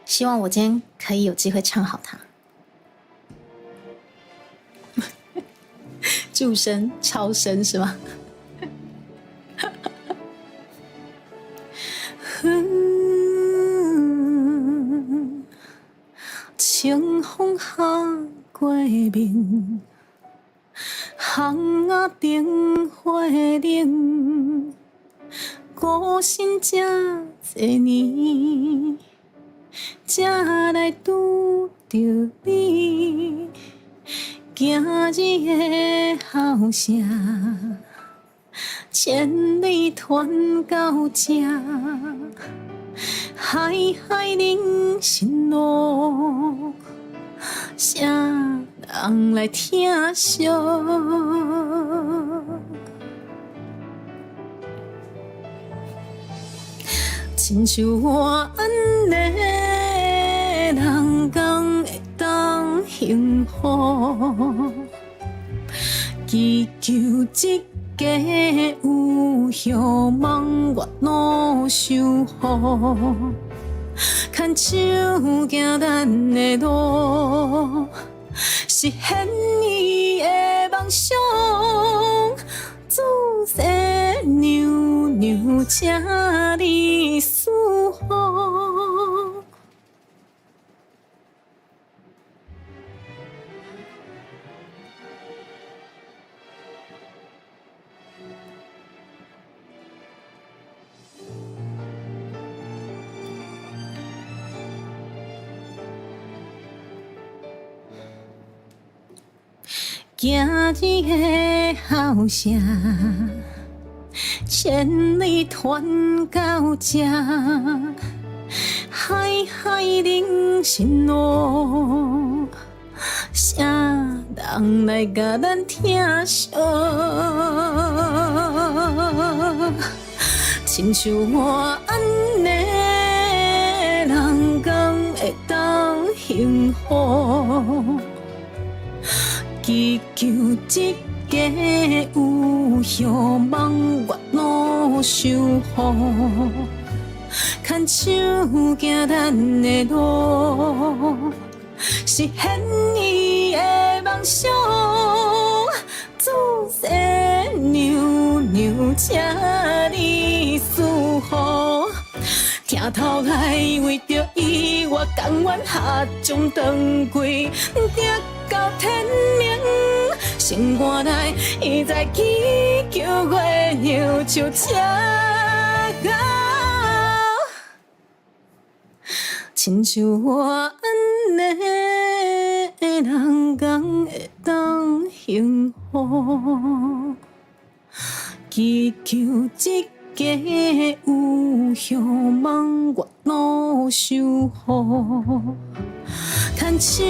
希望我今天可以有机会唱好它。助声、超声是吗？清风下过面，巷仔灯火冷，孤身这多年，才来拄着你。今日的后声，千里传到这，海海人生路，啥人来听惜？亲像我安尼的人，讲会当幸福，祈求一家有希望，我努守护，牵手行咱的路，实现伊的梦想。自细娘娘请你赐福。今日的后声，千里传到这，海海人生路，啥人来甲咱听惜？亲像我安尼的人，讲会当幸福。祈求一家有希望，我努守护，牵手行咱的路，实现伊的梦想。自细娘娘请你赐福，听头来为着伊，我甘愿下将长跪，定到天明。心肝内伊在祈求月亮照赤狗，亲像我安尼的人，讲会当幸福。祈求一家有希望，我努守护，牵手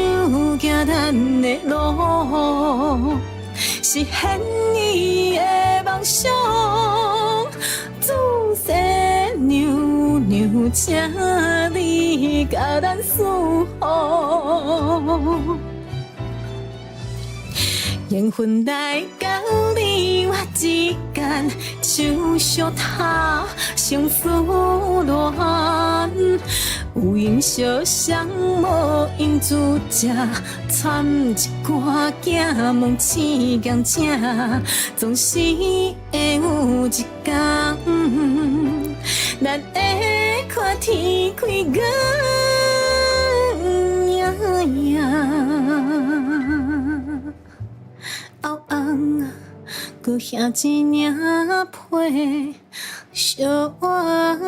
行咱的路，实现伊的梦想。自细娘娘请你甲咱赐福。缘分来到你我之间，手相他相思恋。有因相想，无因拄则，惨一寡囝梦醒强正，总是会有一天，咱会看天开月亮亮。后红，搁遐一领皮小碗。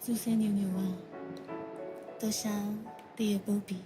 做啥牛牛啊？多谢你的宝贝。